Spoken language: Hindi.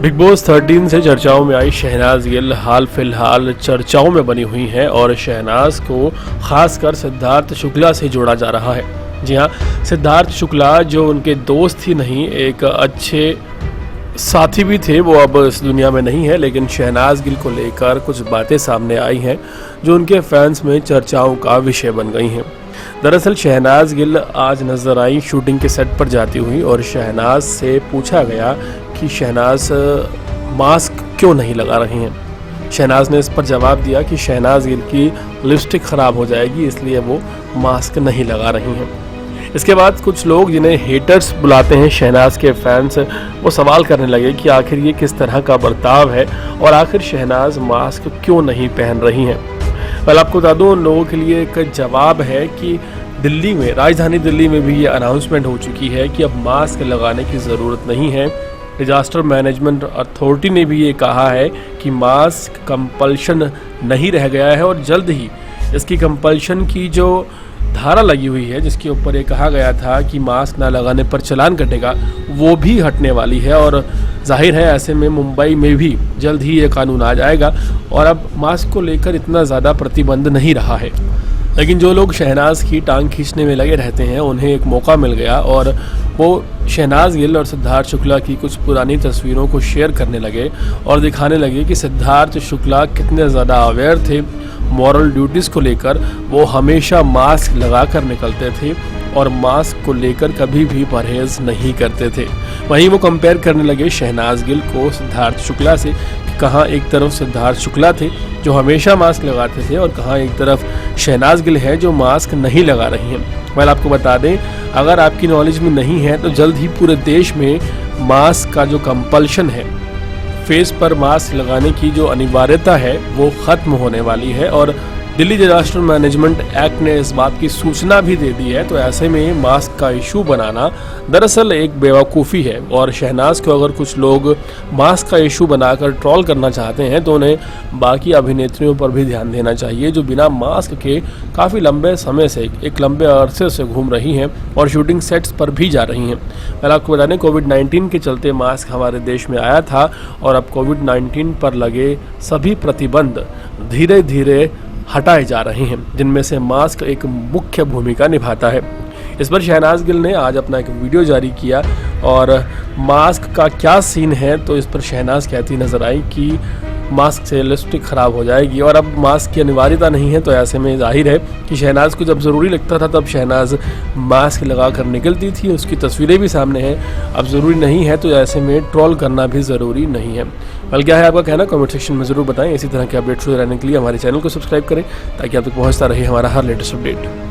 बिग बॉस 13 से चर्चाओं में आई शहनाज गिल हाल फिलहाल चर्चाओं में बनी हुई हैं और शहनाज को खासकर सिद्धार्थ शुक्ला से जोड़ा जा रहा है। जी हाँ, सिद्धार्थ शुक्ला जो उनके दोस्त ही नहीं एक अच्छे साथी भी थे, वो अब इस दुनिया में नहीं है, लेकिन शहनाज गिल को लेकर कुछ बातें सामने आई हैं जो उनके फैंस में चर्चाओं का विषय बन गई हैं। दरअसल शहनाज गिल आज नजर आई शूटिंग के सेट पर जाती हुई और शहनाज से पूछा गया कि शहनाज मास्क क्यों नहीं लगा रही हैं। शहनाज ने इस पर जवाब दिया कि शहनाज गिल की लिपस्टिक ख़राब हो जाएगी, इसलिए वो मास्क नहीं लगा रही हैं। इसके बाद कुछ लोग जिन्हें हेटर्स बुलाते हैं, शहनाज के फैंस, वो सवाल करने लगे कि आखिर ये किस तरह का बर्ताव है और आखिर शहनाज मास्क क्यों नहीं पहन रही हैं। पहले आपको बता दूं, उन लोगों के लिए एक जवाब है कि दिल्ली में, राजधानी दिल्ली में भी ये अनाउंसमेंट हो चुकी है कि अब मास्क लगाने की ज़रूरत नहीं है। डिजास्टर मैनेजमेंट अथॉरिटी ने भी ये कहा है कि मास्क कंपल्शन नहीं रह गया है और जल्द ही इसकी कंपल्शन की जो धारा लगी हुई है, जिसके ऊपर ये कहा गया था कि मास्क ना लगाने पर चालान कटेगा, वो भी हटने वाली है। और जाहिर है ऐसे में मुंबई में भी जल्द ही ये कानून आ जाएगा और अब मास्क को लेकर इतना ज़्यादा प्रतिबंध नहीं रहा है। लेकिन जो लोग शहनाज की टांग खींचने में लगे रहते हैं, उन्हें एक मौका मिल गया और वो शहनाज गिल और सिद्धार्थ शुक्ला की कुछ पुरानी तस्वीरों को शेयर करने लगे और दिखाने लगे कि सिद्धार्थ शुक्ला कितने ज़्यादा अवेयर थे मॉरल ड्यूटीज़ को लेकर। वो हमेशा मास्क लगा कर निकलते थे और मास्क को लेकर कभी भी परहेज़ नहीं करते थे। वहीं वो कंपेयर करने लगे शहनाज गिल को सिद्धार्थ शुक्ला से कि कहाँ एक तरफ सिद्धार्थ शुक्ला थे जो हमेशा मास्क लगाते थे और कहाँ एक तरफ शहनाज गिल है जो मास्क नहीं लगा रही हैं। मैं आपको बता दें, अगर आपकी नॉलेज में नहीं है तो जल्द ही पूरे देश में मास्क का जो कंपल्शन है, फेस पर मास्क लगाने की जो अनिवार्यता है, वो ख़त्म होने वाली है और दिल्ली डिजास्टर मैनेजमेंट एक्ट ने इस बात की सूचना भी दे दी है। तो ऐसे में मास्क का इशू बनाना दरअसल एक बेवकूफ़ी है और शहनाज को अगर कुछ लोग मास्क का इशू बनाकर ट्रोल करना चाहते हैं तो उन्हें बाकी अभिनेत्रियों पर भी ध्यान देना चाहिए जो बिना मास्क के काफ़ी लंबे समय से, एक लंबे अरसे से घूम रही हैं और शूटिंग सेट्स पर भी जा रही हैं। पहले आपको बता दें, कोविड-19 के चलते मास्क हमारे देश में आया था और अब कोविड-19 पर लगे सभी प्रतिबंध धीरे धीरे हटाए जा रहे हैं, जिनमें से मास्क एक मुख्य भूमिका निभाता है। इस पर शहनाज गिल ने आज अपना एक वीडियो जारी किया और मास्क का क्या सीन है, तो इस पर शहनाज कहती नजर आई कि मास्क से लिपस्टिक ख़राब हो जाएगी और अब मास्क की अनिवार्यता नहीं है। तो ऐसे में जाहिर है कि शहनाज को जब ज़रूरी लगता था तब शहनाज मास्क लगा कर निकलती थी, उसकी तस्वीरें भी सामने हैं। अब ज़रूरी नहीं है तो ऐसे में ट्रोल करना भी ज़रूरी नहीं है। बल्कि क्या है आपका कहना, कमेंट सेक्शन में ज़रूर बताएं। इसी तरह के अपडेट्स रहने के लिए हमारे चैनल को सब्सक्राइब करें ताकि आप तक पहुँचता रहे हमारा हर लेटेस्ट अपडेट।